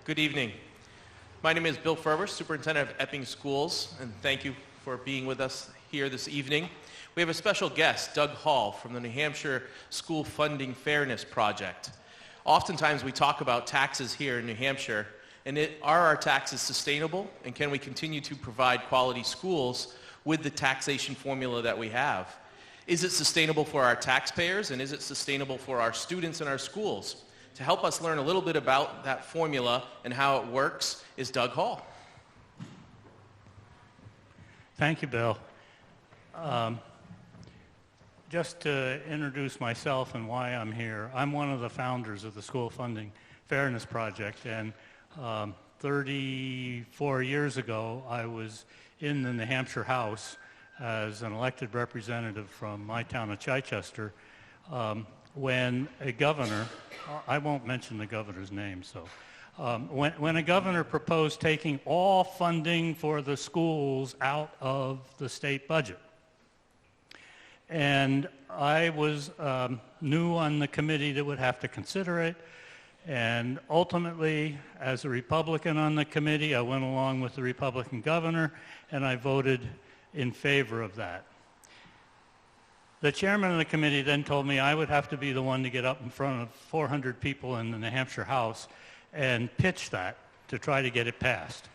Good evening. My name is Bill Ferber, Superintendent of Epping Schools, and thank you for being with us here this evening. We have a special guest, Doug Hall, from the New Hampshire School Funding Fairness Project. Oftentimes we talk about taxes here in New Hampshire, and are our taxes sustainable, and can we continue to provide quality schools with the taxation formula that we have? Is it sustainable for our taxpayers, and is it sustainable for our students and our schools? To help us learn a little bit about that formula and how it works is Doug Hall. Thank you, Bill. Just to introduce myself and why I'm here, I'm one of the founders of the School Funding Fairness Project, and 34 years ago I was in the New Hampshire House as an elected representative from my town of Chichester when a governor, I won't mention the governor's name, so when a governor proposed taking all funding for the schools out of the state budget. And I was new on the committee that would have to consider it, and ultimately, as a Republican on the committee, I went along with the Republican governor, and I voted in favor of that. The chairman of the committee then told me I would have to be the one to get up in front of 400 people in the New Hampshire House and pitch that to try to get it passed,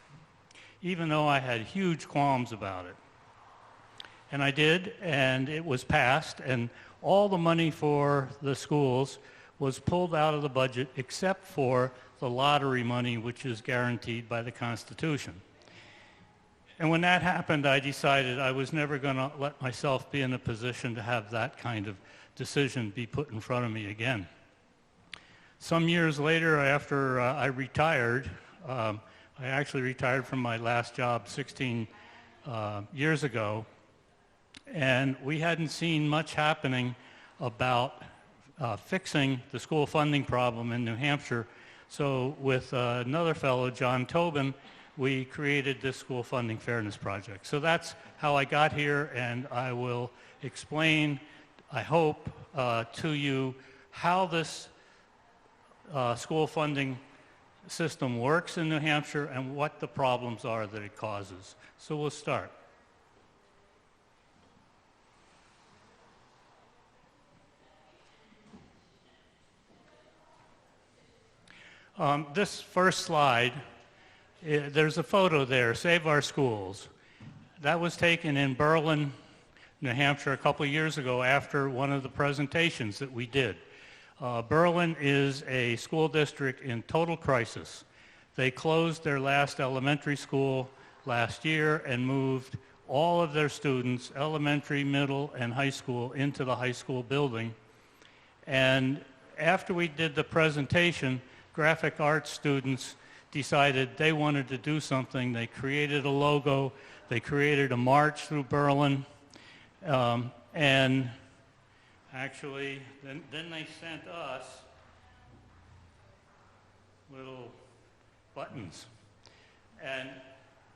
even though I had huge qualms about it. And I did, and it was passed, and all the money for the schools was pulled out of the budget except for the lottery money, which is guaranteed by the Constitution. And when that happened, I decided I was never going to let myself be in a position to have that kind of decision be put in front of me again. Some years later, after I retired, I actually retired from my last job 16 years ago, and we hadn't seen much happening about fixing the school funding problem in New Hampshire. So with another fellow, John Tobin, we created this School Funding Fairness Project. So that's how I got here, and I will explain, I hope, to you how this school funding system works in New Hampshire and what the problems are that it causes. So we'll start. This first slide, there's a photo there, Save Our Schools. That was taken in Berlin, New Hampshire a couple of years ago after one of the presentations that we did. Berlin is a school district in total crisis. They closed their last elementary school last year and moved all of their students, elementary, middle, and high school, into the high school building. And after we did the presentation, graphic arts students decided they wanted to do something. They created a logo. They created a march through Berlin. And actually, then they sent us little buttons. And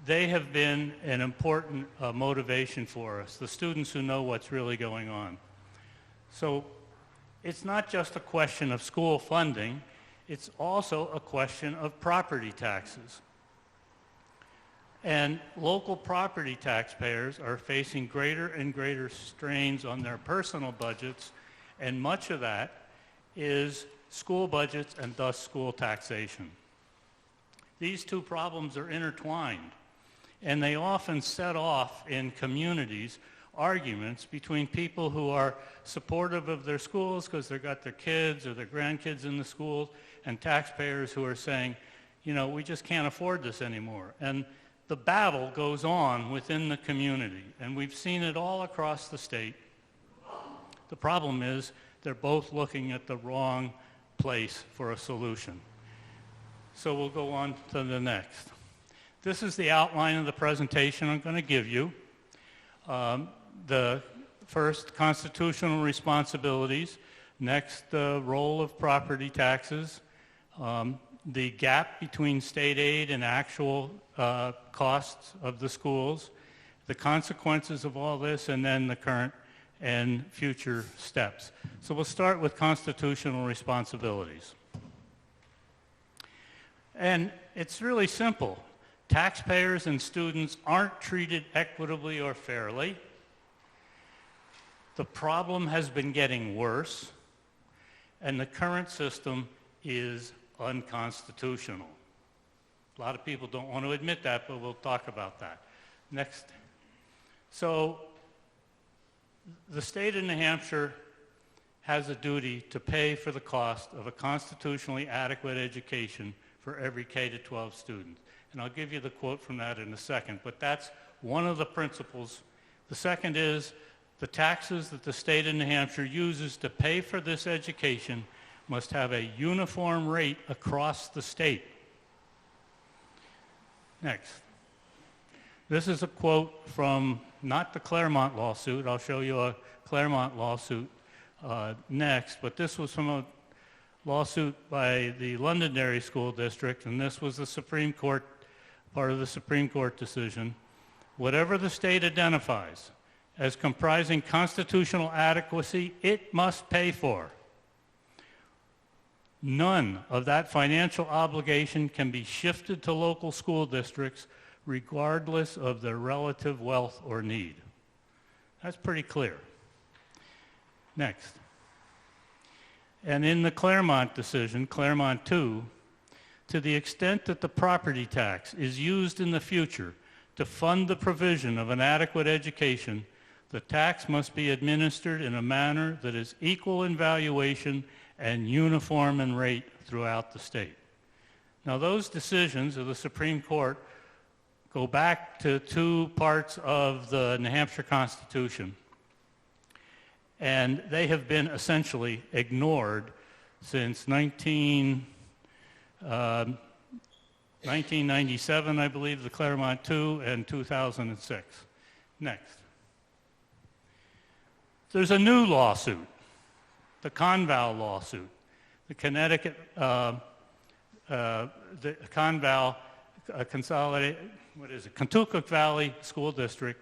they have been an important motivation for us, the students who know what's really going on. So it's not just a question of school funding. It's also a question of property taxes. And local property taxpayers are facing greater and greater strains on their personal budgets, and much of that is school budgets and thus school taxation. These two problems are intertwined, and they often set off in communities arguments between people who are supportive of their schools because they've got their kids or their grandkids in the schools, and taxpayers who are saying, you know, we just can't afford this anymore. And the battle goes on within the community, and we've seen it all across the state. The problem is they're both looking at the wrong place for a solution. So we'll go on to the next. This is the outline of the presentation I'm going to give you. The first, constitutional responsibilities. Next, the role of property taxes. The gap between state aid and actual costs of the schools. The consequences of all this, and then the current and future steps. So we'll start with constitutional responsibilities. And it's really simple. Taxpayers and students aren't treated equitably or fairly. The problem has been getting worse, and the current system is unconstitutional. A lot of people don't want to admit that, but we'll talk about that. Next. So the state of New Hampshire has a duty to pay for the cost of a constitutionally adequate education for every K-12 student. And I'll give you the quote from that in a second, but that's one of the principles. The second is the taxes that the state of New Hampshire uses to pay for this education must have a uniform rate across the state. Next. This is a quote from not the Claremont lawsuit. I'll show you a Claremont lawsuit next, but this was from a lawsuit by the Londonderry School District, and this was the Supreme Court, part of the Supreme Court decision. Whatever the state identifies as comprising constitutional adequacy, it must pay for. None of that financial obligation can be shifted to local school districts regardless of their relative wealth or need. That's pretty clear. Next. And in the Claremont decision, Claremont 2, to the extent that the property tax is used in the future to fund the provision of an adequate education, the tax must be administered in a manner that is equal in valuation and uniform in rate throughout the state. Now, those decisions of the Supreme Court go back to two parts of the New Hampshire Constitution, and they have been essentially ignored since 1997, I believe, the Claremont 2, and 2006. Next. There's a new lawsuit, the Conval lawsuit. The Connecticut, the Conval Consolidated, Kentucky Valley School District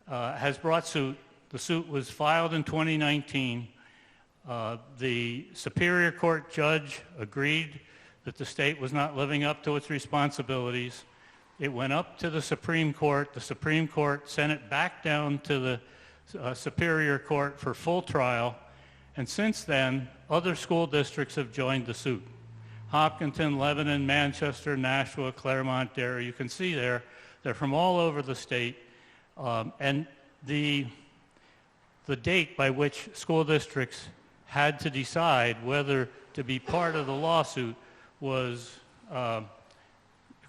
has brought suit. The suit was filed in 2019. The Superior Court judge agreed that the state was not living up to its responsibilities. It went up to the Supreme Court. The Supreme Court sent it back down to the Superior Court for full trial. And since then, other school districts have joined the suit. Hopkinton, Lebanon, Manchester, Nashua, Claremont, Derry. You can see there, they're from all over the state. And the date by which school districts had to decide whether to be part of the lawsuit was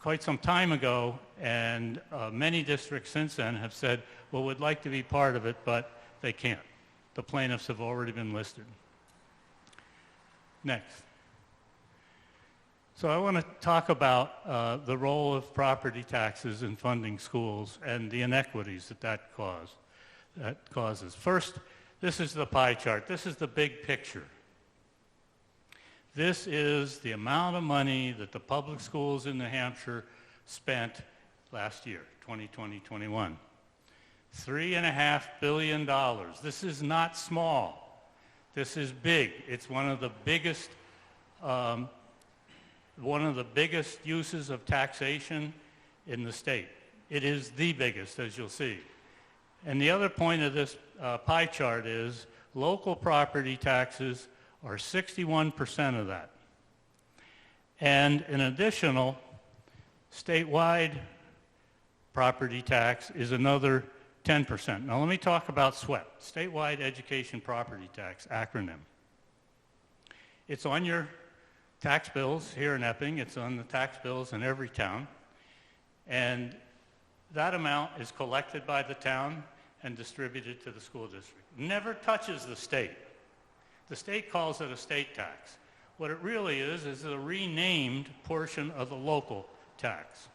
quite some time ago, and many districts since then have said, well, we'd like to be part of it, but they can't. The plaintiffs have already been listed. Next. So I want to talk about the role of property taxes in funding schools and the inequities that causes. First, this is the pie chart. This is the big picture. This is the amount of money that the public schools in New Hampshire spent last year, 2020-21. $3.5 billion. This is not small. This is big. It's one of the biggest uses of taxation in the state. It is the biggest, as you'll see. And the other point of this pie chart is local property taxes are 61% of that. And an additional statewide property tax is another 10%. Now let me talk about SWEP, Statewide Education Property Tax, acronym. It's on your tax bills here in Epping. It's on the tax bills in every town. And that amount is collected by the town and distributed to the school district. Never touches the state. The state calls it a state tax. What it really is a renamed portion of the local tax.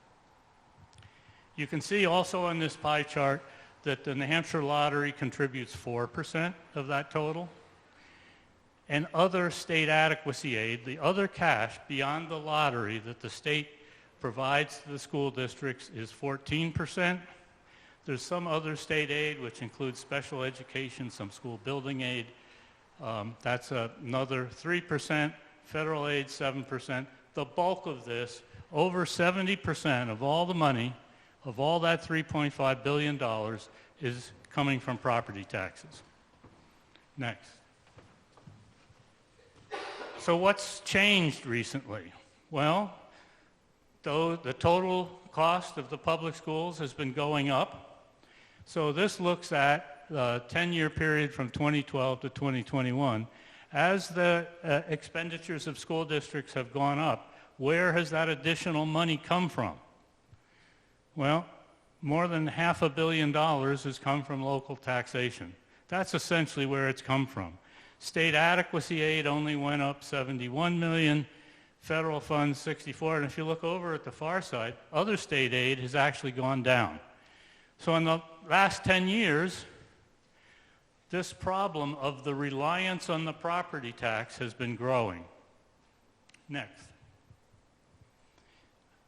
You can see also on this pie chart that the New Hampshire Lottery contributes 4% of that total. And other state adequacy aid, the other cash beyond the lottery that the state provides to the school districts, is 14%. There's some other state aid, which includes special education, some school building aid. That's another 3%, federal aid 7%. The bulk of this over 70% of all the money, of all that $3.5 billion, is coming from property taxes. Next. So what's changed recently? Well, though the total cost of the public schools has been going up. So this looks at the 10-year period from 2012 to 2021. As the expenditures of school districts have gone up, where has that additional money come from? Well, more than $500 million has come from local taxation. That's essentially where it's come from. State adequacy aid only went up $71 million, federal funds $64, and if you look over at the far side, other state aid has actually gone down. So in the last 10 years, this problem of the reliance on the property tax has been growing. Next.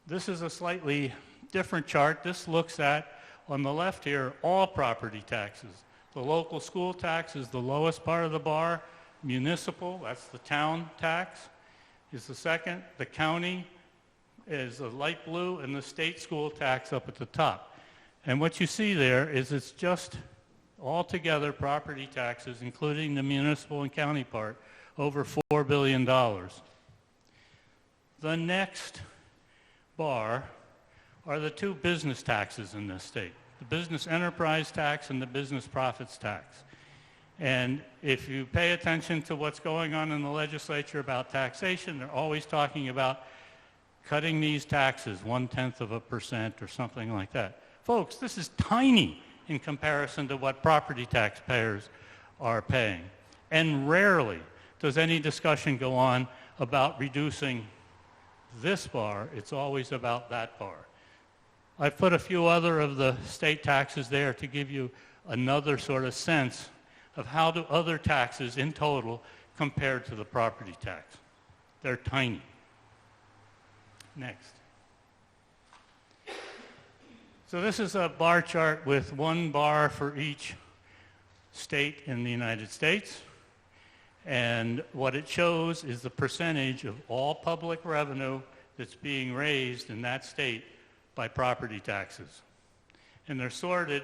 This is a slightly different chart. This looks at, on the left here, all property taxes. The local school tax is the lowest part of the bar. Municipal, that's the town tax, is the second. The county is the light blue, and the state school tax up at the top. And what you see there is it's just altogether property taxes, including the municipal and county part, over $4 billion. The next bar are the two business taxes in this state, the business enterprise tax and the business profits tax. And if you pay attention to what's going on in the legislature about taxation, they're always talking about cutting these taxes 0.1% or something like that. Folks, this is tiny in comparison to what property taxpayers are paying. And rarely does any discussion go on about reducing this bar. It's always about that bar. I've put a few other of the state taxes there to give you another sort of sense of how do other taxes in total compare to the property tax. They're tiny. Next. So this is a bar chart with one bar for each state in the United States. And what it shows is the percentage of all public revenue that's being raised in that state by property taxes. And they're sorted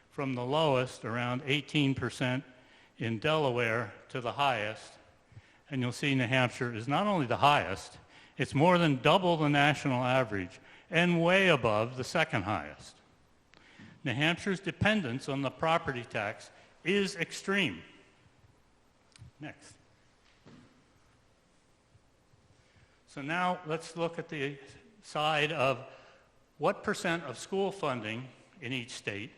from the lowest, around 18% in Delaware, to the highest. And you'll see New Hampshire is not only the highest, it's more than double the national average and way above the second highest. New Hampshire's dependence on the property tax is extreme. Next. So now let's look at the side of what percent of school funding in each state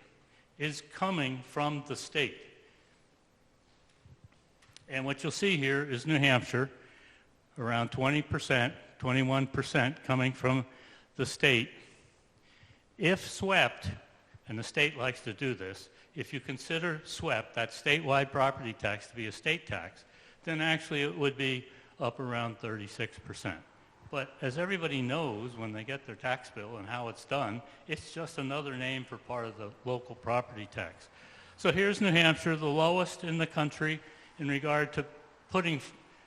is coming from the state. And what you'll see here is New Hampshire, around 20%, 21% coming from the state. If swept, and the state likes to do this, if you consider swept, that statewide property tax, to be a state tax, then actually it would be up around 36%. But as everybody knows when they get their tax bill and how it's done, it's just another name for part of the local property tax. So here's New Hampshire, the lowest in the country in regard to putting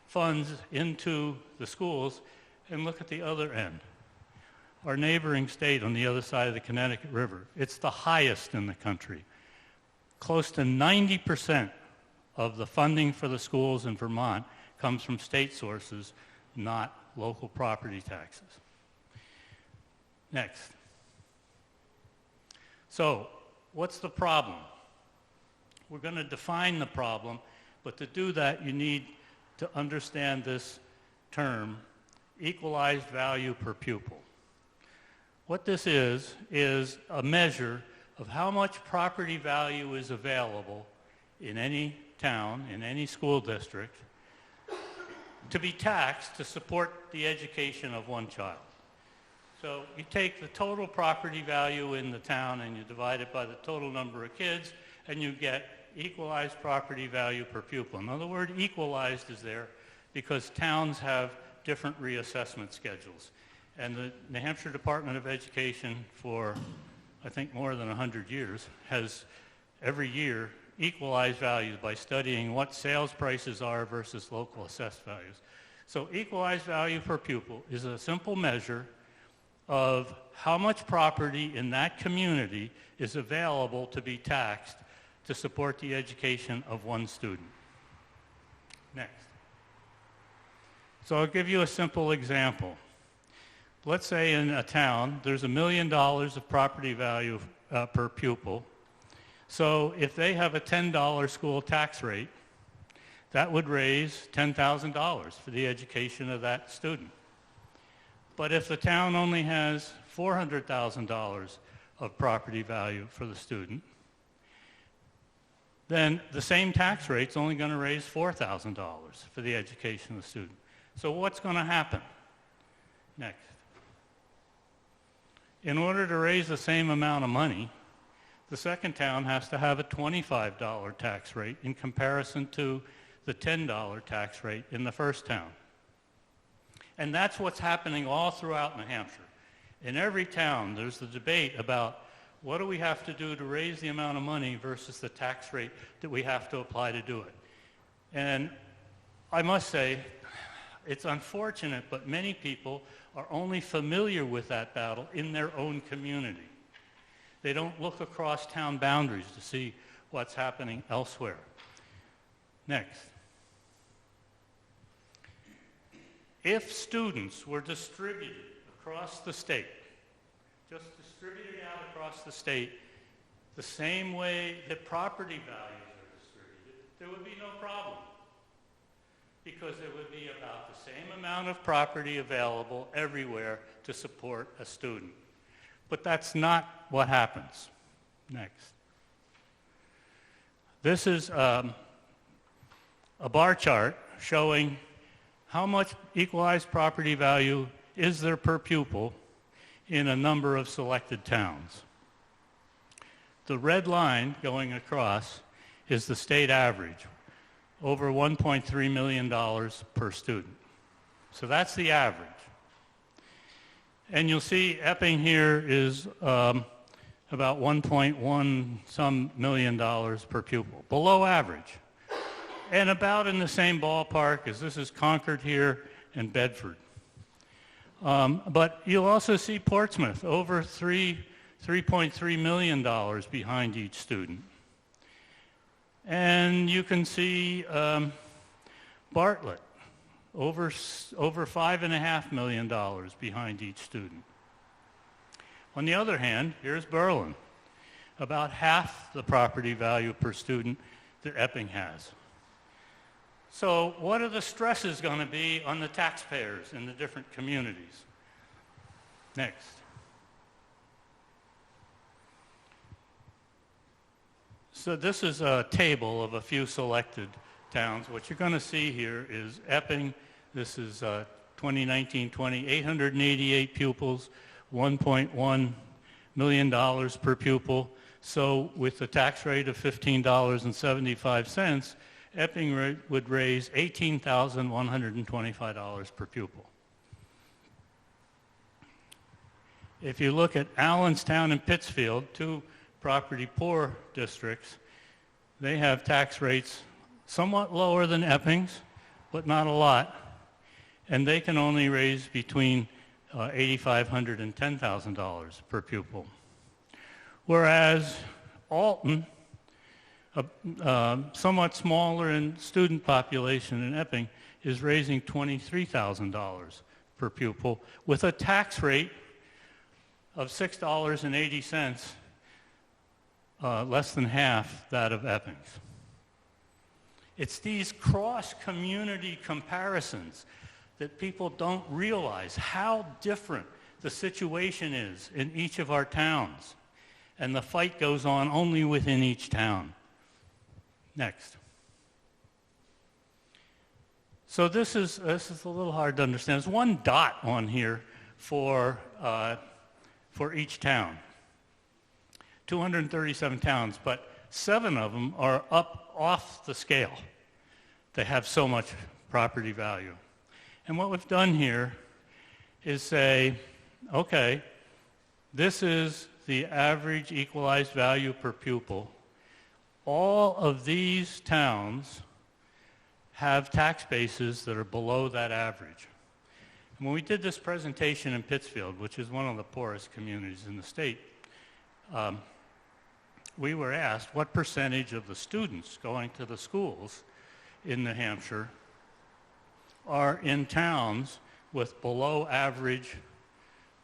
funds into the schools, and look at the other end. Our neighboring state on the other side of the Connecticut River, it's the highest in the country. Close to 90% of the funding for the schools in Vermont comes from state sources, not local property taxes. Next. So, what's the problem? We're going to define the problem, but to do that you need to understand this term, equalized value per pupil. What this is a measure of how much property value is available in any town, in any school district, to be taxed to support the education of one child. So you take the total property value in the town and you divide it by the total number of kids, and you get equalized property value per pupil. And the word equalized is there because towns have different reassessment schedules. And the New Hampshire Department of Education for, I think, more than 100 years has every year equalized values by studying what sales prices are versus local assessed values. So equalized value per pupil is a simple measure of how much property in that community is available to be taxed to support the education of one student. Next. So I'll give you a simple example. Let's say in a town there's $1 million of property value per pupil. So if they have a $10 school tax rate, that would raise $10,000 for the education of that student. But if the town only has $400,000 of property value for the student, then the same tax rate's only going to raise $4,000 for the education of the student. So what's going to happen? Next. In order to raise the same amount of money, the second town has to have a $25 tax rate in comparison to the $10 tax rate in the first town. And that's what's happening all throughout New Hampshire. In every town, there's the debate about what do we have to do to raise the amount of money versus the tax rate that we have to apply to do it. And I must say, it's unfortunate, but many people are only familiar with that battle in their own community. They don't look across town boundaries to see what's happening elsewhere. Next. If students were distributed across the state, just distributed out across the state, the same way that property values are distributed, there would be no problem. Because there would be about the same amount of property available everywhere to support a student. But that's not what happens. Next. This is a bar chart showing how much equalized property value is there per pupil in a number of selected towns. The red line going across is the state average, over $1.3 million per student. So that's the average. And you'll see Epping here is about 1.1 some million dollars per pupil, below average. And about in the same ballpark as this is Concord here and Bedford. But you'll also see Portsmouth, over $3.3 million behind each student. And you can see Bartlett, over $5.5 million behind each student. On the other hand, here's Berlin, about half the property value per student that Epping has. So what are the stresses going to be on the taxpayers in the different communities? Next. So this is a table of a few selected towns. What you're going to see here is Epping. This is 2019-20, 888 pupils, $1.1 million per pupil. So with the tax rate of $15.75, Epping would raise $18,125 per pupil. If you look at Allenstown and Pittsfield, two property poor districts, they have tax rates somewhat lower than Epping's, but not a lot, and they can only raise between $8,500 and $10,000 per pupil. Whereas Alton, somewhat smaller in student population in Epping, is raising $23,000 per pupil with a tax rate of $6.80, less than half that of Epping's. It's these cross-community comparisons that people don't realize how different the situation is in each of our towns. And the fight goes on only within each town. Next. So this is a little hard to understand. There's one dot on here for each town. 237 towns, but 7 of them are up off the scale. They have so much property value. And what we've done here is say, okay, this is the average equalized value per pupil. All of these towns have tax bases that are below that average. When we did this presentation in Pittsfield, which is one of the poorest communities in the state, we were asked what percentage of the students going to the schools in New Hampshire are in towns with below average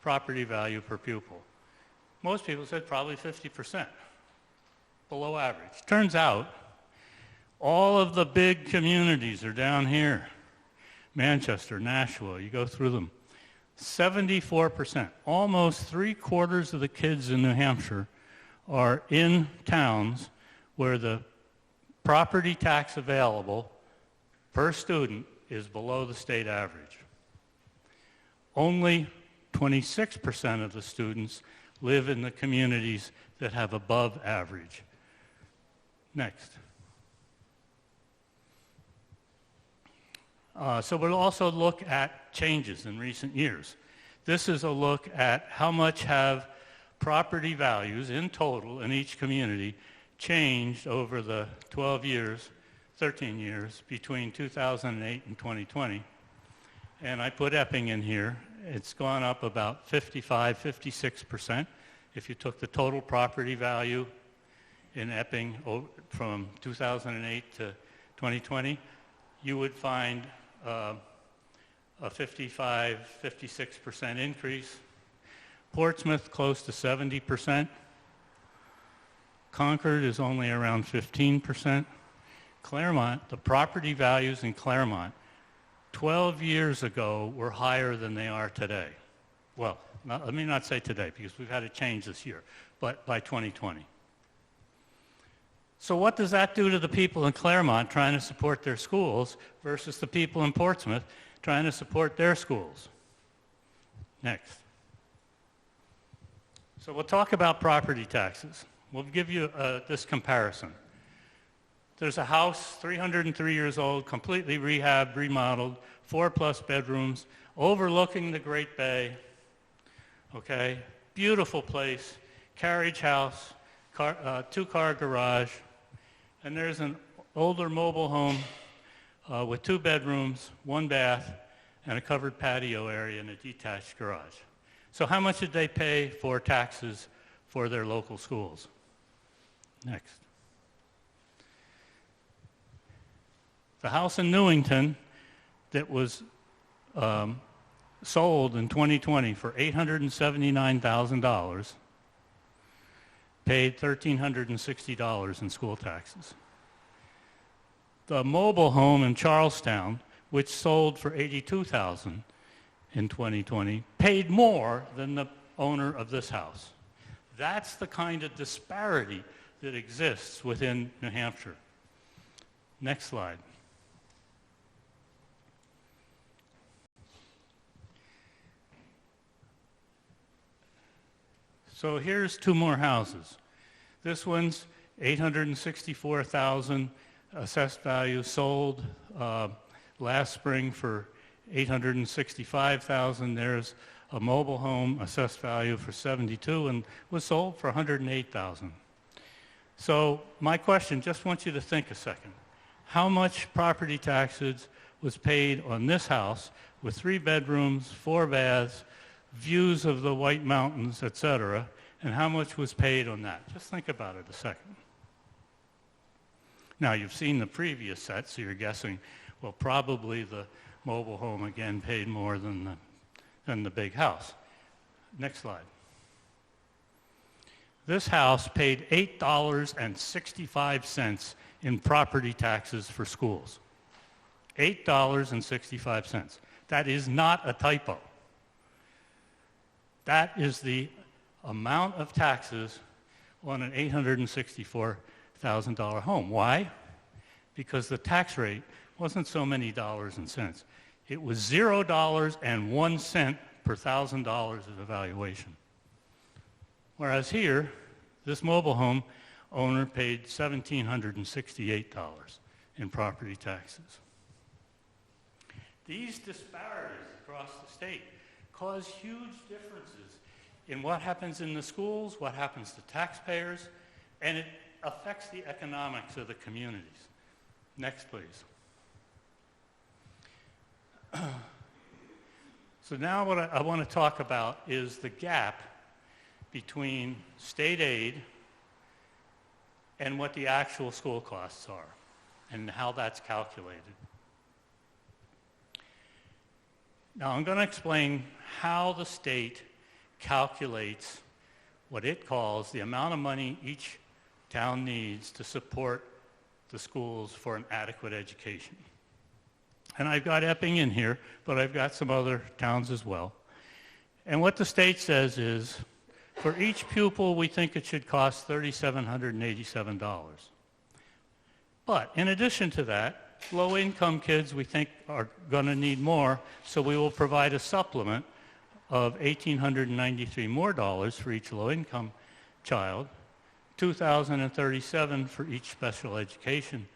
property value per pupil. Most people said probably 50%, below average. Turns out all of the big communities are down here. Manchester, Nashua, you go through them. 74%, almost 3/4 of the kids in New Hampshire are in towns where the property tax available per student is below the state average. Only 26% of the students live in the communities that have above average. Next. So we'll also look at changes in recent years. This is a look at how much have property values in total in each community changed over the 13 years between 2008 and 2020. And I put Epping in here. It's gone up about 56%. If you took the total property value in Epping from 2008 to 2020, you would find a 56% increase. Portsmouth, close to 70%. Concord is only around 15%. Claremont, the property values in Claremont 12 years ago were higher than they are today. Well, let me not say today because we've had a change this year, but by 2020. So what does that do to the people in Claremont trying to support their schools versus the people in Portsmouth trying to support their schools? Next. So we'll talk about property taxes. We'll give you this comparison. There's a house, 303 years old, completely rehabbed, remodeled, 4+ bedrooms, overlooking the Great Bay. Okay, beautiful place, carriage house, 2-car garage, and there's an older mobile home with 2 bedrooms, 1 bath, and a covered patio area and a detached garage. So how much did they pay for taxes for their local schools? Next. The house in Newington that was sold in 2020 for $879,000 paid $1,360 in school taxes. The mobile home in Charlestown, which sold for $82,000 in 2020, paid more than the owner of this house. That's the kind of disparity that exists within New Hampshire. Next slide. So here's 2 more houses. This one's $864,000 assessed value, sold last spring for $865,000. There's a mobile home assessed value for $72,000 and was sold for $108,000. So my question, just want you to think a second. How much property taxes was paid on this house with 3 bedrooms, 4 baths, views of the White Mountains, etc., and how much was paid on that? Just think about it a second. Now, you've seen the previous set, so you're guessing, well, probably the mobile home again paid more than the big house. Next slide. This house paid $8.65 in property taxes for schools. $8.65. That is not a typo. That is the amount of taxes on an $864,000 home. Why? Because the tax rate wasn't so many dollars and cents. It was $0.01 per $1,000 of evaluation. Whereas here, this mobile home owner paid $1,768 in property taxes. These disparities across the state cause huge differences in what happens in the schools, what happens to taxpayers, and it affects the economics of the communities. Next, please. So now what I want to talk about is the gap between state aid and what the actual school costs are and how that's calculated. Now I'm going to explain how the state calculates what it calls the amount of money each town needs to support the schools for an adequate education. And I've got Epping in here, but I've got some other towns as well. And what the state says is, for each pupil, we think it should cost $3,787. But in addition to that, low-income kids we think are going to need more, so we will provide a supplement of $1,893 more for each low-income child, $2,037 for each special education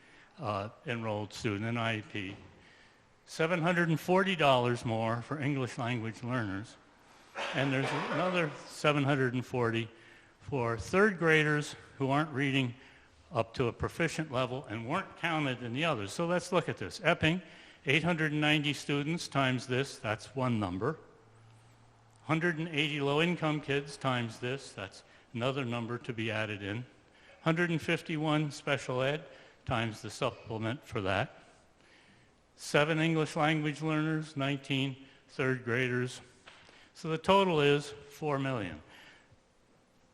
enrolled student in IEP, $740 more for English language learners, and there's another $740 for third graders who aren't reading up to a proficient level and weren't counted in the others. So let's look at this. Epping, 890 students times this, that's one number. 180 low-income kids times this, that's another number to be added in. 151 special ed times the supplement for that. 7 English language learners, 19 third graders. So the total is $4 million.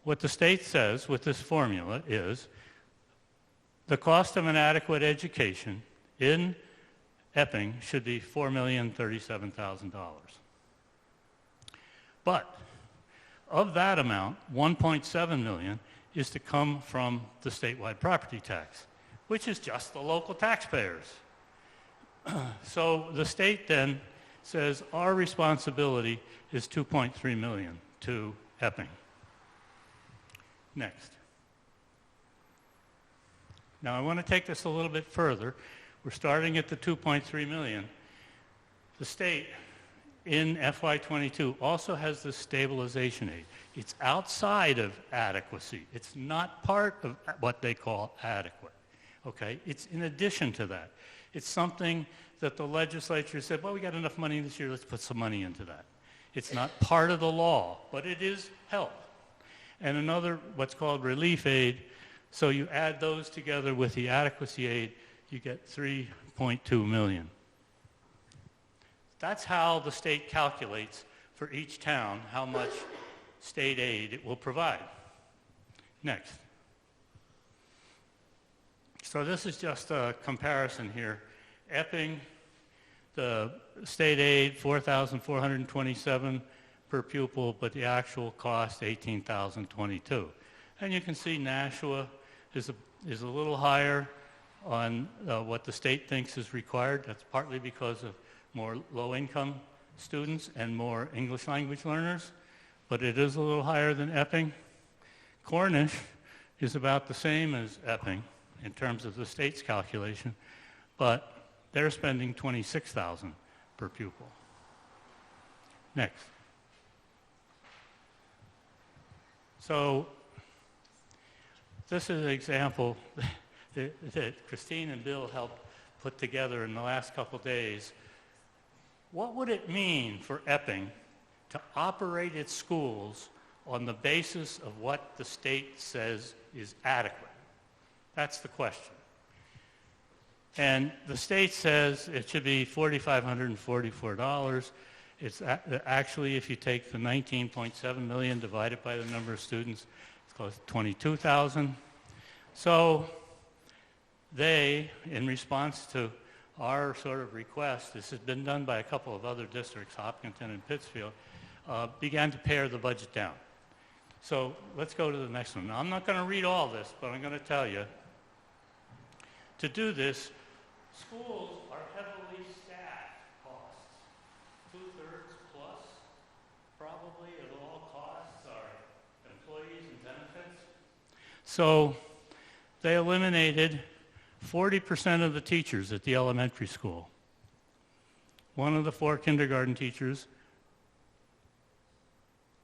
What the state says with this formula is the cost of an adequate education in Epping should be $4,037,000. But of that amount, $1.7 million is to come from the statewide property tax, which is just the local taxpayers. So the state then says our responsibility is $2.3 million to Epping. Next. Now I want to take this a little bit further. We're starting at the $2.3 million. The state in FY22 also has this stabilization aid. It's outside of adequacy. It's not part of what they call adequate. Okay? It's in addition to that. It's something that the legislature said, well, we got enough money this year, let's put some money into that. It's not part of the law, but it is help. And another, what's called relief aid, so you add those together with the adequacy aid, you get $3.2 million. That's how the state calculates for each town how much state aid it will provide. Next. So this is just a comparison here. Epping, the state aid, $4,427 per pupil, but the actual cost, $18,022. And you can see Nashua is a little higher on what the state thinks is required. That's partly because of more low-income students and more English language learners, but it is a little higher than Epping. Cornish is about the same as Epping in terms of the state's calculation, but they're spending $26,000 per pupil. Next. So this is an example that Christine and Bill helped put together in the last couple days. What would it mean for Epping to operate its schools on the basis of what the state says is adequate? That's the question. And the state says it should be $4,544. It's actually, if you take the 19.7 million divided by the number of students, it's close to 22,000. So they, in response to our sort of request, this has been done by a couple of other districts, Hopkinton and Pittsfield, began to pare the budget down. So let's go to the next one. Now, I'm not going to read all this, but I'm going to tell you. To do this, schools are heavily staffed costs. 2/3 plus, probably at all costs, are employees and benefits. So they eliminated 40% of the teachers at the elementary school. One of the 4 kindergarten teachers,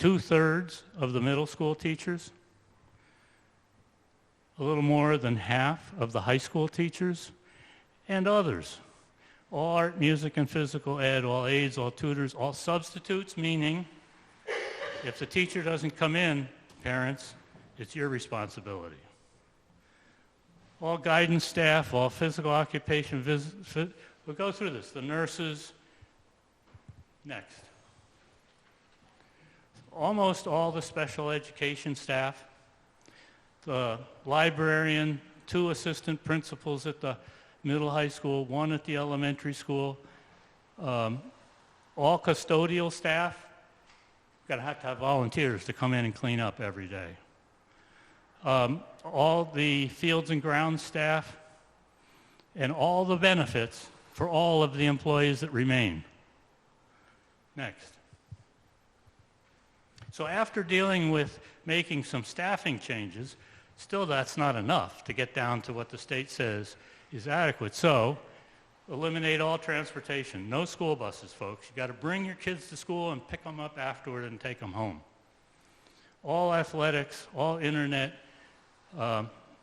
2/3 of the middle school teachers, a little more than half of the high school teachers, and others. all art, music, and physical ed, all aides, all tutors, all substitutes, meaning if the teacher doesn't come in, parents, it's your responsibility. All guidance staff, all physical occupation visits, we'll go through this. The nurses, next. Almost all the special education staff, the librarian, 2 assistant principals at the middle high school, 1 at the elementary school, all custodial staff. You've got to have volunteers to come in and clean up every day. All the fields and grounds staff, and all the benefits for all of the employees that remain. Next. So after dealing with making some staffing changes, still that's not enough to get down to what the state says is adequate. So eliminate all transportation. No school buses, folks. You got to bring your kids to school and pick them up afterward and take them home. All athletics, all internet,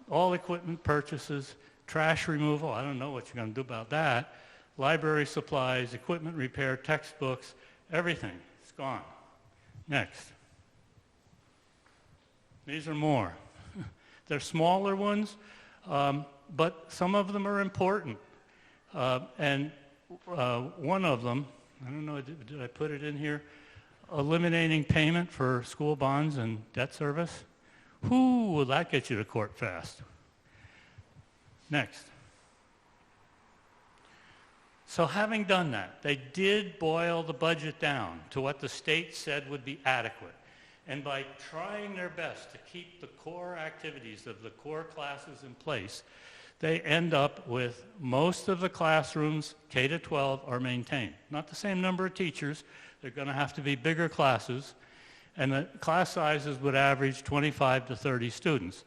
all equipment purchases, trash removal, I don't know what you're going to do about that, library supplies, equipment repair, textbooks, everything. It's gone. Next. These are more. They're smaller ones, but some of them are important. And one of them, I don't know, did I put it in here? Eliminating payment for school bonds and debt service. Whoo, will that get you to court fast? Next. So having done that, they did boil the budget down to what the state said would be adequate. And by trying their best to keep the core activities of the core classes in place, they end up with most of the classrooms, K to 12, are maintained. Not the same number of teachers. They're going to have to be bigger classes. And the class sizes would average 25 to 30 students.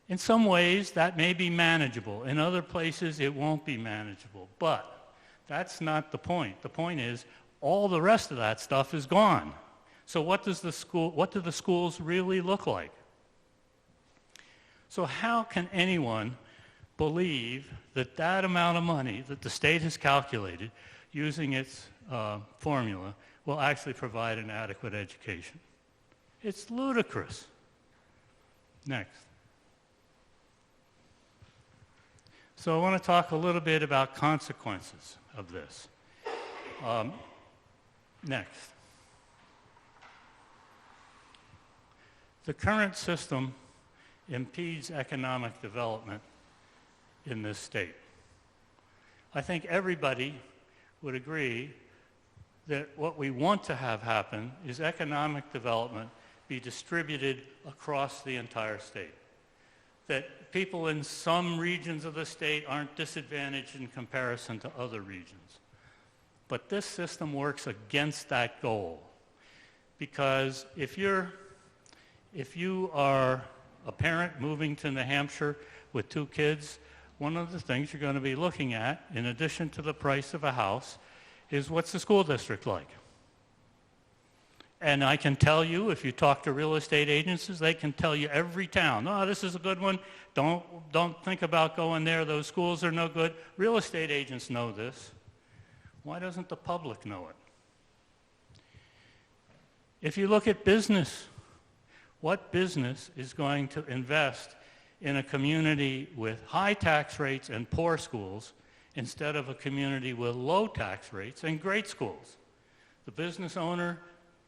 In some ways, that may be manageable. In other places, it won't be manageable. But that's not the point. The point is, all the rest of that stuff is gone. So what do the schools really look like? So how can anyone believe that that amount of money that the state has calculated using its formula will actually provide an adequate education? It's ludicrous. Next. So I want to talk a little bit about consequences of this. Next. The current system impedes economic development in this state. I think everybody would agree that what we want to have happen is economic development be distributed across the entire state. That people in some regions of the state aren't disadvantaged in comparison to other regions. But this system works against that goal. Because if you are a parent moving to New Hampshire with 2 kids, one of the things you're going to be looking at, in addition to the price of a house, is what's the school district like? And I can tell you, if you talk to real estate agencies, they can tell you every town, oh, this is a good one, don't think about going there, those schools are no good. Real estate agents know this. Why doesn't the public know it? If you look at business, what business is going to invest in a community with high tax rates and poor schools instead of a community with low tax rates and great schools? The business owner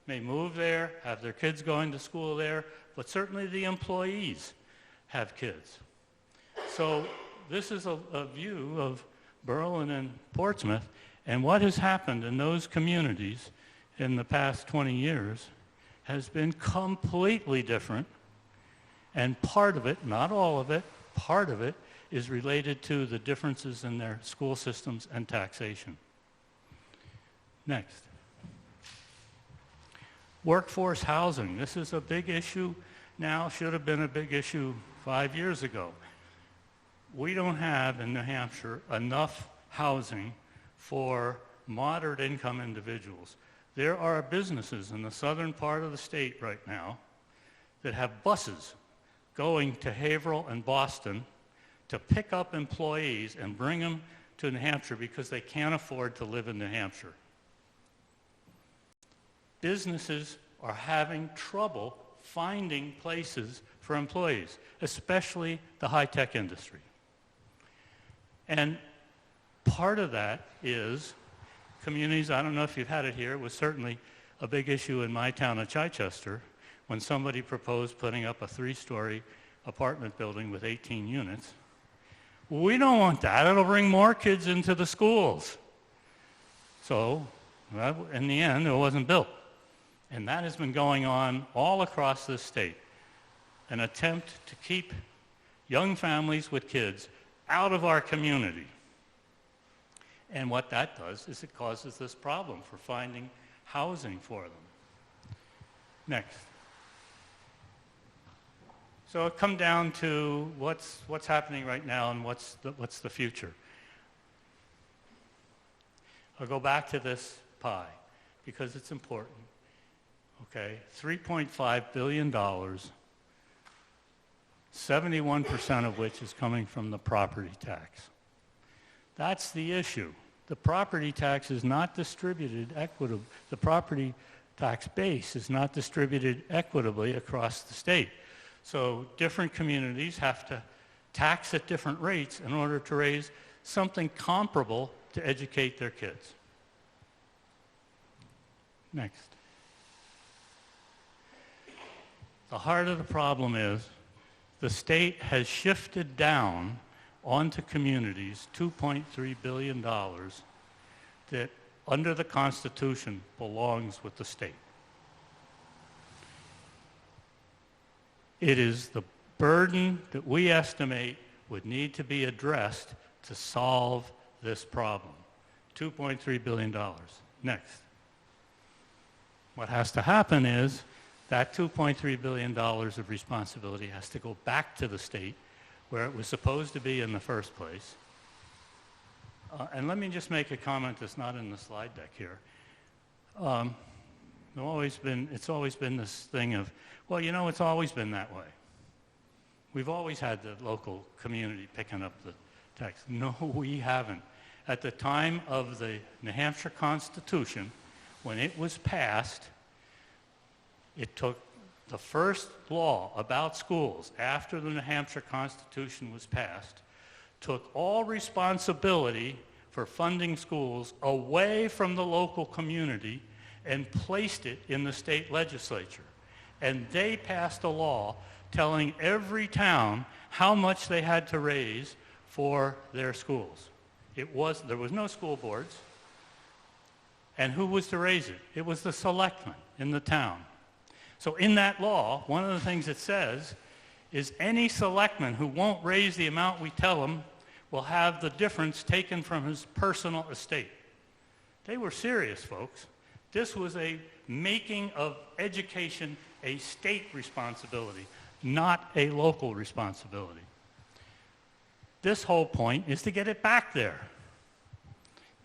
may move there, have their kids going to school there, but certainly the employees have kids. So this is a view of Berlin and Portsmouth, and what has happened in those communities in the past 20 years has been completely different, and part of it, not all of it, part of it is related to the differences in their school systems and taxation. Next. Workforce housing. This is a big issue now, should have been a big issue 5 years ago. We don't have in New Hampshire enough housing for moderate income individuals. There are businesses in the southern part of the state right now that have buses going to Haverhill and Boston to pick up employees and bring them to New Hampshire because they can't afford to live in New Hampshire. Businesses are having trouble finding places for employees, especially the high-tech industry. And part of that is communities, I don't know if you've had it here, it was certainly a big issue in my town of Chichester when somebody proposed putting up a 3-story apartment building with 18 units. We don't want that. It'll bring more kids into the schools. So, in the end, it wasn't built. And that has been going on all across this state. An attempt to keep young families with kids out of our community. And what that does is it causes this problem for finding housing for them. Next. So it comes down to what's happening right now and what's the future. I'll go back to this pie because it's important. Okay, $3.5 billion, 71% of which is coming from the property tax. That's the issue. The property tax is not distributed equitably. The property tax base is not distributed equitably across the state. So different communities have to tax at different rates in order to raise something comparable to educate their kids. Next. The heart of the problem is the state has shifted down onto communities $2.3 billion that under the Constitution belongs with the state. It is the burden that we estimate would need to be addressed to solve this problem. $2.3 billion. Next. What has to happen is that $2.3 billion of responsibility has to go back to the state where it was supposed to be in the first place. And let me just make a comment that's not in the slide deck here. It's always been this thing of, well, you know, it's always been that way. We've always had the local community picking up the tax. No, we haven't. At the time of the New Hampshire Constitution, when it was passed, it took the first law about schools after the New Hampshire Constitution was passed, took all responsibility for funding schools away from the local community and placed it in the state legislature. And they passed a law telling every town how much they had to raise for their schools. There was no school boards. And who was to raise it? It was the selectmen in the town. So in that law, one of the things it says is any selectman who won't raise the amount we tell him will have the difference taken from his personal estate. They were serious, folks. This was a making of education a state responsibility, not a local responsibility. This whole point is to get it back there.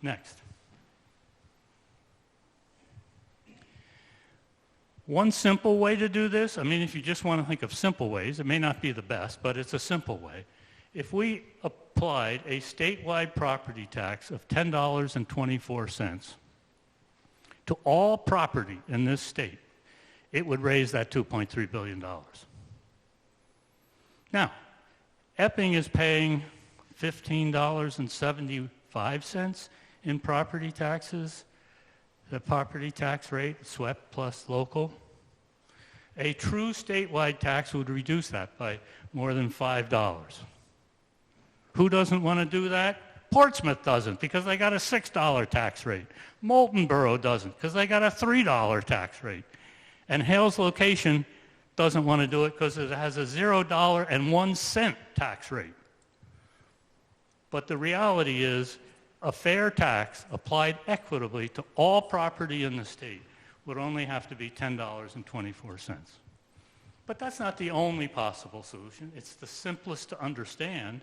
Next. One simple way to do this, I mean, if you just want to think of simple ways, it may not be the best, but it's a simple way. If we applied a statewide property tax of $10.24 to all property in this state, it would raise that $2.3 billion. Now, Epping is paying $15.75 in property taxes. The property tax rate, swept plus local. A true statewide tax would reduce that by more than $5. Who doesn't want to do that? Portsmouth doesn't because they got a $6 tax rate. Moultonborough doesn't because they got a $3 tax rate. And Hales Location doesn't want to do it because it has a $0.01 tax rate. But the reality is, a fair tax applied equitably to all property in the state would only have to be $10.24. But that's not the only possible solution. It's the simplest to understand.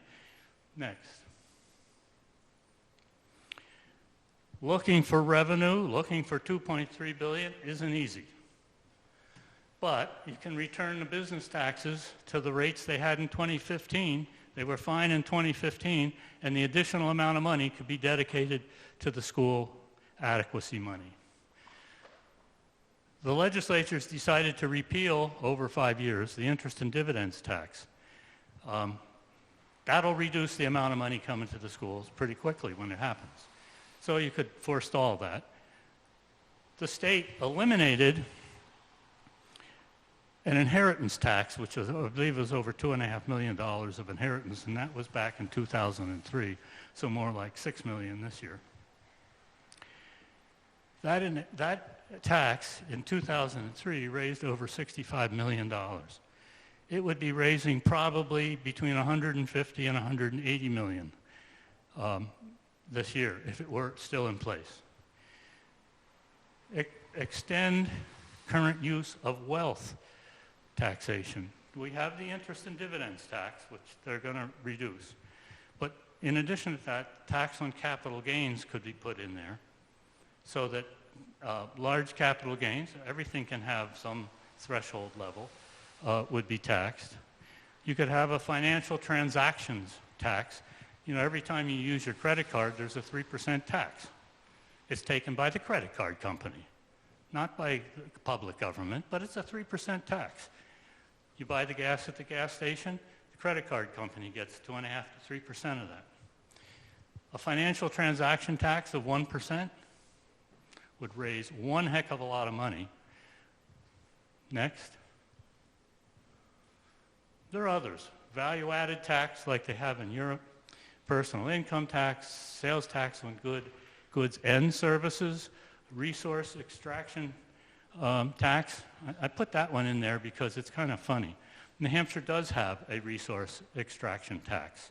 Next. Looking for revenue, looking for $2.3 billion isn't easy. But you can return the business taxes to the rates they had in 2015. They were fine in 2015, and the additional amount of money could be dedicated to the school adequacy money. The legislatures decided to repeal, over 5 years, the interest and dividends tax. That'll reduce the amount of money coming to the schools pretty quickly when it happens. So you could forestall that. The state eliminated an inheritance tax, which was, I believe was over $2.5 million of inheritance, and that was back in 2003, so more like $6 million this year. That tax in 2003 raised over $65 million. It would be raising probably between 150 and 180 million this year if it were still in place. Extend current use of wealth taxation. We have the interest and dividends tax, which they're going to reduce. But in addition to that, tax on capital gains could be put in there so that large capital gains, everything can have some threshold level, would be taxed. You could have a financial transactions tax. You know, every time you use your credit card, there's a 3% tax. It's taken by the credit card company, not by the public government, but it's a 3% tax. You buy the gas at the gas station, the credit card company gets 2.5% to 3% of that. A financial transaction tax of 1% would raise one heck of a lot of money. Next. There are others. Value-added tax like they have in Europe, personal income tax, sales tax on goods and services, resource extraction tax. I put that one in there because it's kind of funny. New Hampshire does have a resource extraction tax.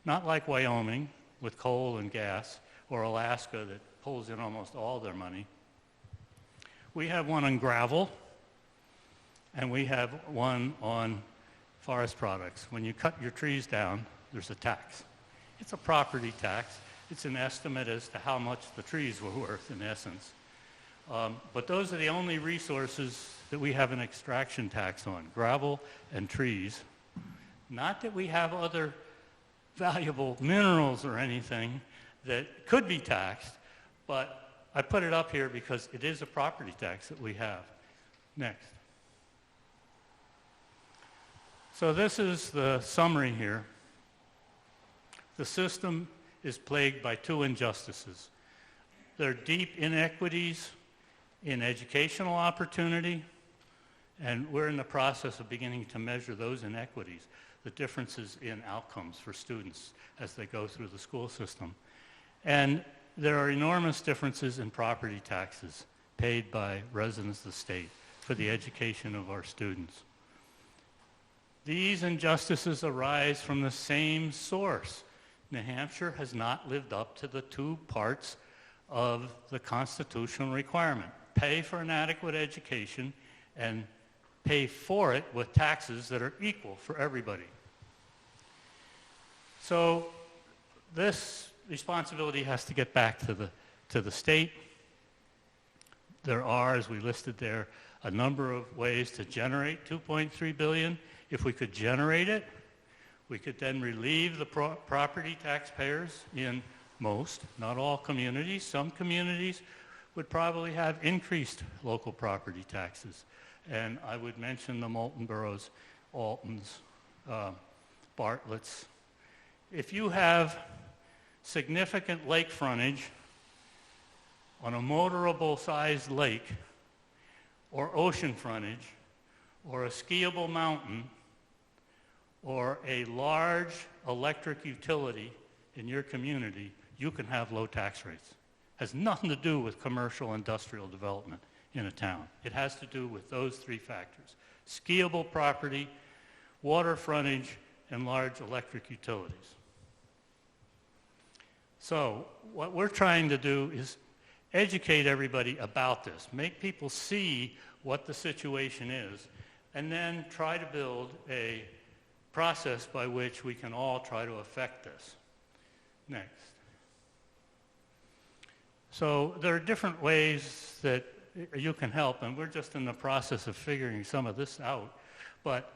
Not like Wyoming with coal and gas, or Alaska that pulls in almost all their money. We have one on gravel, and we have one on forest products. When you cut your trees down, there's a tax. It's a property tax. It's an estimate as to how much the trees were worth in essence. But those are the only resources that we have an extraction tax on, gravel and trees. Not that we have other valuable minerals or anything that could be taxed, but I put it up here because it is a property tax that we have. Next. So this is the summary here. The system is plagued by two injustices. There are deep inequities in educational opportunity, and we're in the process of beginning to measure those inequities, the differences in outcomes for students as they go through the school system. And there are enormous differences in property taxes paid by residents of the state for the education of our students. These injustices arise from the same source. New Hampshire has not lived up to the two parts of the constitutional requirement. Pay for an adequate education and pay for it with taxes that are equal for everybody. So this responsibility has to get back to the state. There are, as we listed there, a number of ways to generate $2.3 billion. If we could generate it, we could then relieve the property taxpayers in most, not all communities. Some communities would probably have increased local property taxes. And I would mention the Moulton boroughs, Altons, Bartlett's. If you have significant lake frontage on a motorable sized lake, or ocean frontage, or a skiable mountain, or a large electric utility in your community, you can have low tax rates. Has nothing to do with commercial industrial development in a town. It has to do with those three factors: skiable property, water frontage, and large electric utilities. So what we're trying to do is educate everybody about this, make people see what the situation is, and then try to build a process by which we can all try to affect this. Next. So there are different ways that you can help, and we're just in the process of figuring some of this out. But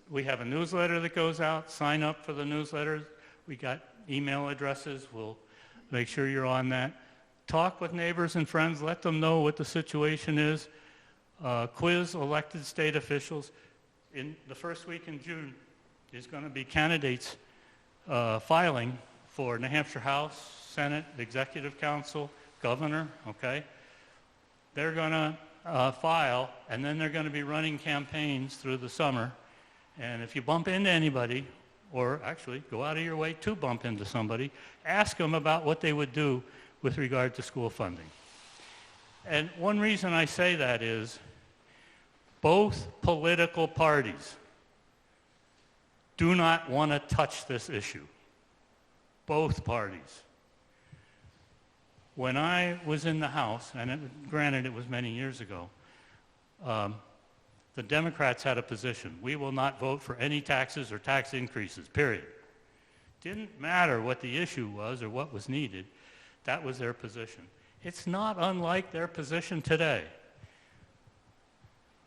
we have a newsletter that goes out. Sign up for the newsletter. We got email addresses. We'll make sure you're on that. Talk with neighbors and friends. Let them know what the situation is. Quiz elected state officials. In the first week in June, there's going to be candidates filing for New Hampshire House, Senate, Executive Council, Governor, okay? They're going to file, and then they're going to be running campaigns through the summer. And if you bump into anybody, or actually go out of your way to bump into somebody, ask them about what they would do with regard to school funding. And one reason I say that is both political parties do not want to touch this issue. Both parties. When I was in the House, and granted it was many years ago, the Democrats had a position. We will not vote for any taxes or tax increases, period. Didn't matter what the issue was or what was needed. That was their position. It's not unlike their position today.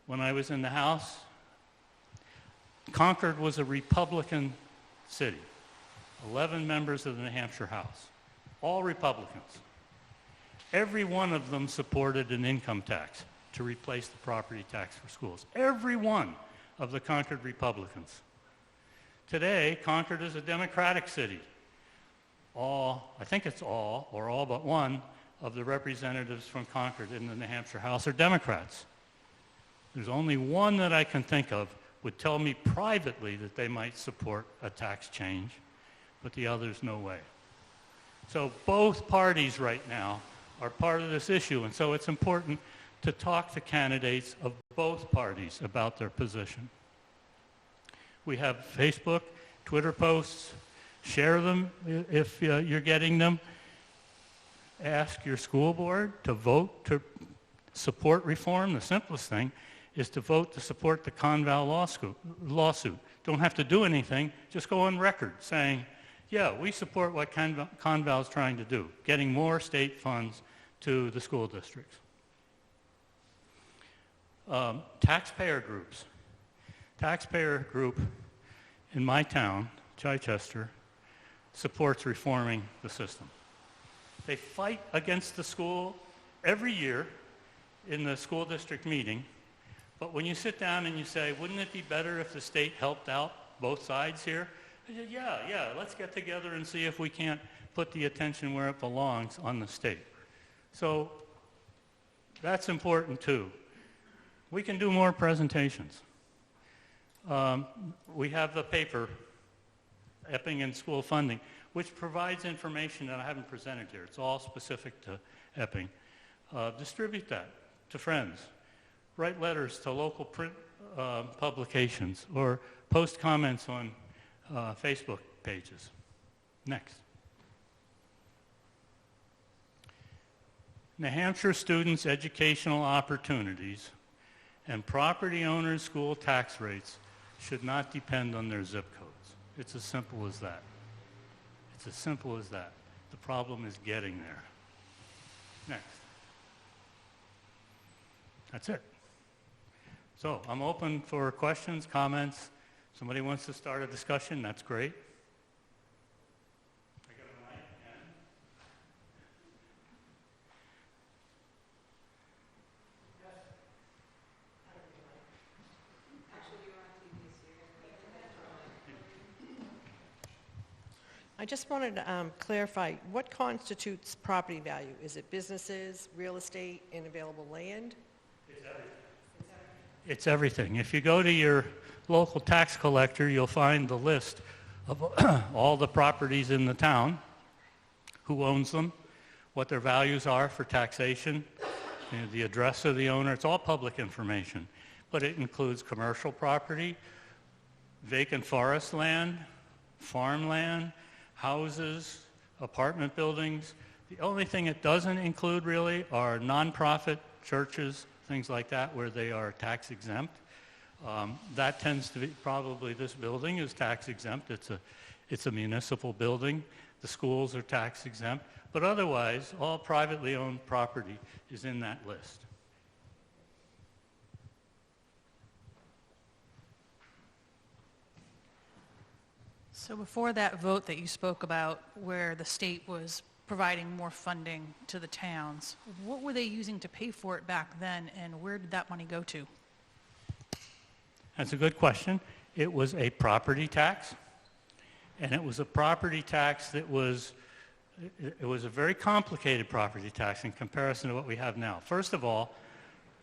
When I was in the House, Concord was a Republican city. 11 members of the New Hampshire House, all Republicans. Every one of them supported an income tax to replace the property tax for schools. Every one of the Concord Republicans. Today, Concord is a Democratic city. I think it's all, or all but one, of the representatives from Concord in the New Hampshire House are Democrats. There's only one that I can think of would tell me privately that they might support a tax change, but the others, no way. So both parties right now are part of this issue, and so it's important to talk to candidates of both parties about their position. We have Facebook, Twitter posts. Share them if you're getting them. Ask your school board to vote to support reform. The simplest thing is to vote to support the Conval lawsuit. Don't have to do anything. Just go on record saying, yeah, we support what Conval is trying to do, getting more state funds to the school districts. Taxpayer groups. Taxpayer group in my town, Chichester, supports reforming the system. They fight against the school every year in the school district meeting, but when you sit down and you say, wouldn't it be better if the state helped out both sides here? They say, yeah, let's get together and see if we can't put the attention where it belongs on the state. So that's important too. We can do more presentations. We have the paper, Epping and School Funding, which provides information that I haven't presented here. It's all specific to Epping. Distribute that to friends. Write letters to local print publications or post comments on Facebook pages. Next. New Hampshire students' educational opportunities and property owners' school tax rates should not depend on their zip codes. It's as simple as that. It's as simple as that. The problem is getting there. Next. That's it. So I'm open for questions, comments. Somebody wants to start a discussion, that's great. I got a mic, and I just wanted to clarify, what constitutes property value? Is it businesses, real estate, and available land? it's everything. If you go to your local tax collector, you'll find the list of all the properties in the town, who owns them, what their values are for taxation, the address of the owner. It's all public information, but it includes commercial property, vacant forest land, farmland, houses, apartment buildings. The only thing it doesn't include really are nonprofit churches, things like that, where they are tax exempt. That tends to be, probably this building is tax exempt. It's a municipal building. The schools are tax exempt. But otherwise, all privately owned property is in that list. So before that vote that you spoke about, where the state was providing more funding to the towns, what were they using to pay for it back then, and where did that money go to? That's a good question. It was a property tax, and it was a property tax that was, it was a very complicated property tax in comparison to what we have now. First of all,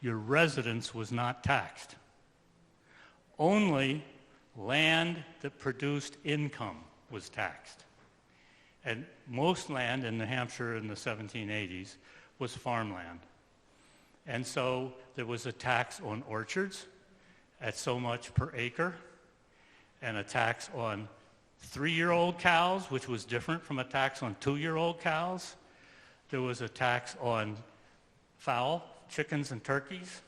your residence was not taxed. Only land that produced income was taxed. And most land in New Hampshire in the 1780s was farmland. And so there was a tax on orchards at so much per acre, and a tax on 3-year-old cows, which was different from a tax on 2-year-old cows. There was a tax on fowl, chickens and turkeys.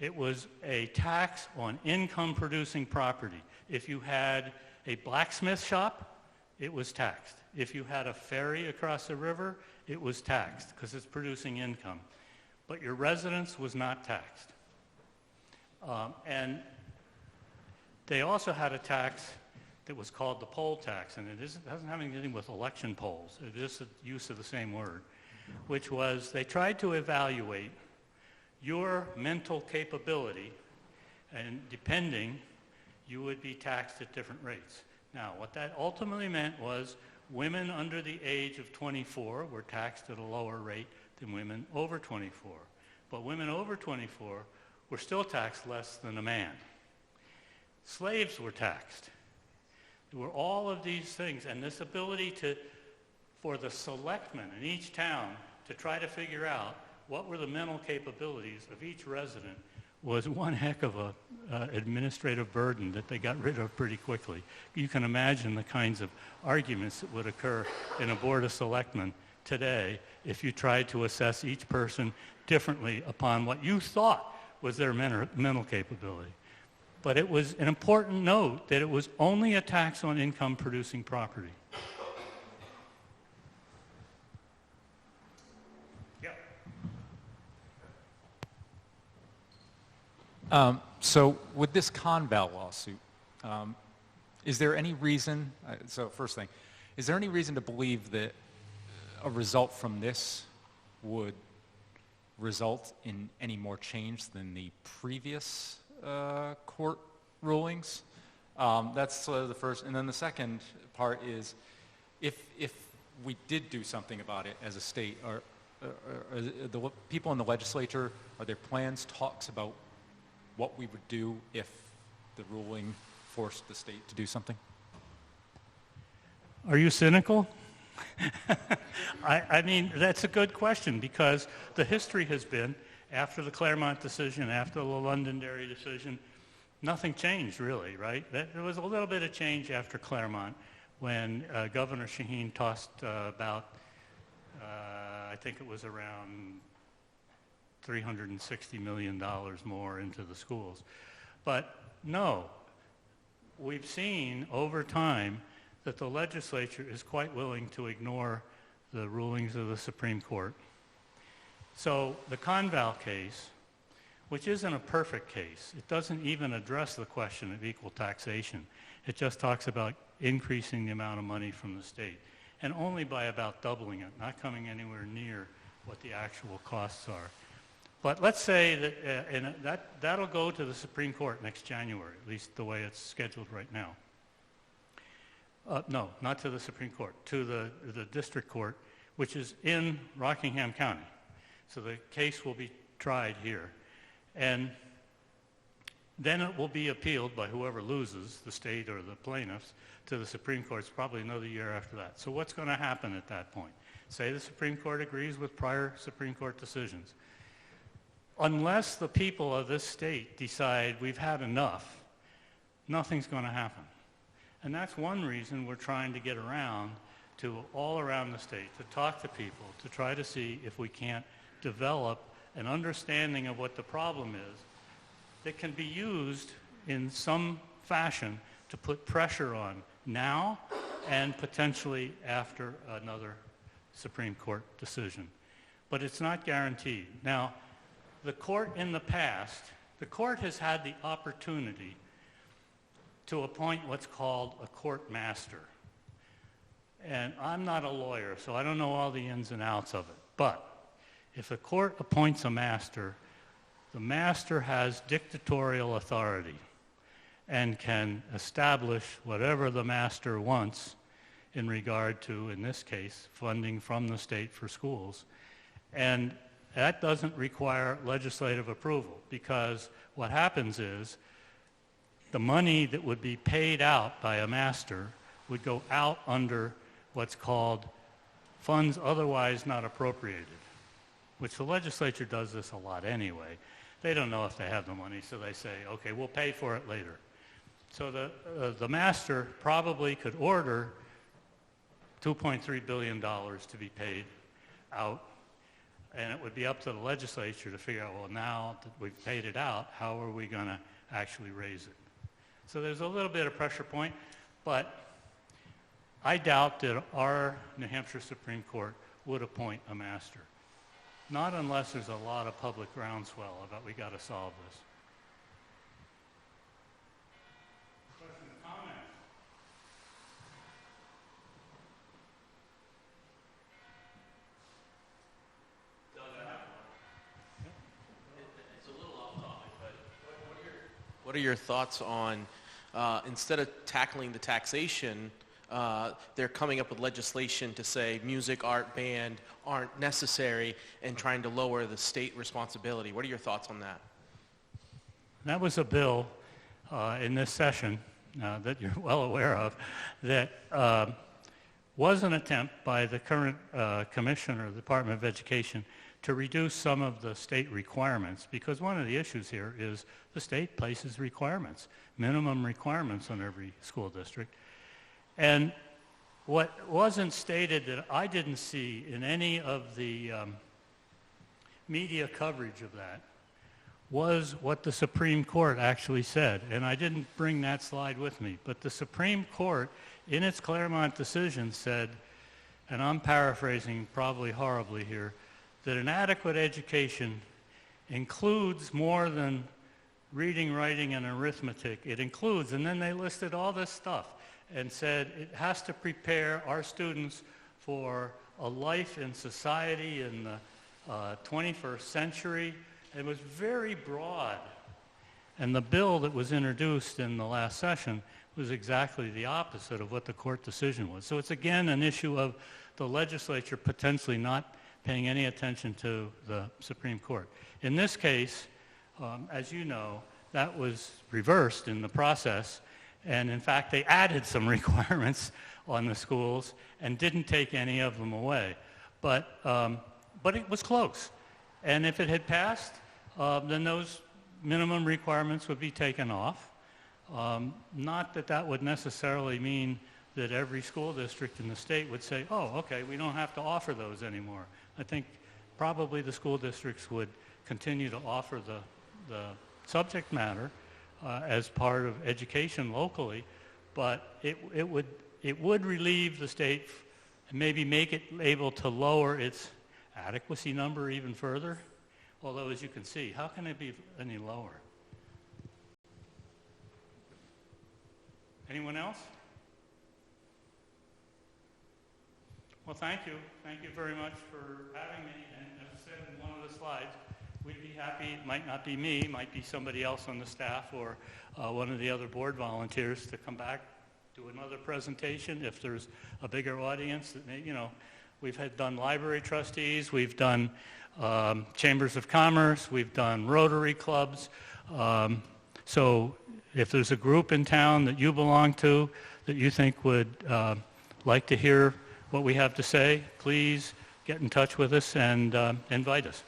It was a tax on income-producing property. If you had a blacksmith shop, it was taxed. If you had a ferry across the river, it was taxed because it's producing income. But your residence was not taxed. And they also had a tax that was called the poll tax, and it doesn't have anything to do with election polls. It is the use of the same word, which was they tried to evaluate your mental capability, and depending, you would be taxed at different rates. Now, what that ultimately meant was women under the age of 24 were taxed at a lower rate than women over 24. But women over 24 were still taxed less than a man. Slaves were taxed. There were all of these things, and this ability for the selectmen in each town to try to figure out what were the mental capabilities of each resident was one heck of a administrative burden that they got rid of pretty quickly. You can imagine the kinds of arguments that would occur in a board of selectmen today if you tried to assess each person differently upon what you thought was their mental capability. But it was an important note that it was only a tax on income-producing property. So with this Conval lawsuit, is there any reason, so first thing, is there any reason to believe that a result from this would result in any more change than the previous court rulings? That's the first. And then the second part is, if we did do something about it as a state, are the people in the legislature, are there plans, talks about what we would do if the ruling forced the state to do something? Are you cynical? I mean, that's a good question, because the history has been, after the Claremont decision, after the Londonderry decision, nothing changed really, right? There was a little bit of change after Claremont when Governor Shaheen tossed about, I think it was around $360 million more into the schools. But no, we've seen over time that the legislature is quite willing to ignore the rulings of the Supreme Court. So the Conval case, which isn't a perfect case, it doesn't even address the question of equal taxation. It just talks about increasing the amount of money from the state, and only by about doubling it, not coming anywhere near what the actual costs are. But let's say that that'll go to the Supreme Court next January, at least the way it's scheduled right now. No, not to the Supreme Court, to the district court, which is in Rockingham County. So the case will be tried here. And then it will be appealed by whoever loses, the state or the plaintiffs, to the Supreme Court. It's probably another year after that. So what's going to happen at that point? Say the Supreme Court agrees with prior Supreme Court decisions. Unless the people of this state decide we've had enough, nothing's going to happen. And that's one reason we're trying to get around to all around the state, to talk to people, to try to see if we can't develop an understanding of what the problem is that can be used in some fashion to put pressure on now and potentially after another Supreme Court decision. But it's not guaranteed. Now, the court in the past, the court has had the opportunity to appoint what's called a court master. And I'm not a lawyer, so I don't know all the ins and outs of it. But if a court appoints a master, the master has dictatorial authority and can establish whatever the master wants in regard to, in this case, funding from the state for schools. And that doesn't require legislative approval, because what happens is the money that would be paid out by a master would go out under what's called funds otherwise not appropriated, which the legislature does this a lot anyway. They don't know if they have the money, so they say, okay, we'll pay for it later. So the master probably could order $2.3 billion to be paid out, and it would be up to the legislature to figure out, well, now that we've paid it out, how are we going to actually raise it? So there's a little bit of pressure point, but I doubt that our New Hampshire Supreme Court would appoint a master. Not unless there's a lot of public groundswell about we got to solve this. Questions or comments? It's a little off topic, but what are your thoughts on, instead of tackling the taxation, they're coming up with legislation to say music, art, band aren't necessary and trying to lower the state responsibility. What are your thoughts on that? That was a bill in this session that you're well aware of that was an attempt by the current commissioner of the Department of Education to reduce some of the state requirements, because one of the issues here is the state places requirements, minimum requirements on every school district. And what wasn't stated that I didn't see in any of the media coverage of that was what the Supreme Court actually said. And I didn't bring that slide with me, but the Supreme Court, in its Claremont decision, said, and I'm paraphrasing probably horribly here, that an adequate education includes more than reading, writing, and arithmetic. It includes, and then they listed all this stuff and said it has to prepare our students for a life in society in the 21st century. It was very broad. And the bill that was introduced in the last session was exactly the opposite of what the court decision was. So it's again an issue of the legislature potentially not paying any attention to the Supreme Court. In this case, as you know, that was reversed in the process, and in fact they added some requirements on the schools and didn't take any of them away. But it was close. And if it had passed, then those minimum requirements would be taken off. Not that that would necessarily mean that every school district in the state would say, oh, okay, we don't have to offer those anymore. I think probably the school districts would continue to offer the subject matter as part of education locally, but it would relieve the state and maybe make it able to lower its adequacy number even further. Although, as you can see, how can it be any lower? Anyone else? Well, thank you. Thank you very much for having me. And as I said in one of the slides, we'd be happy. It might not be me. It might be somebody else on the staff or one of the other board volunteers to come back, do another presentation if there's a bigger audience. That may, we've done library trustees. We've done chambers of commerce. We've done Rotary clubs. So if there's a group in town that you belong to that you think would like to hear what we have to say, please get in touch with us and invite us.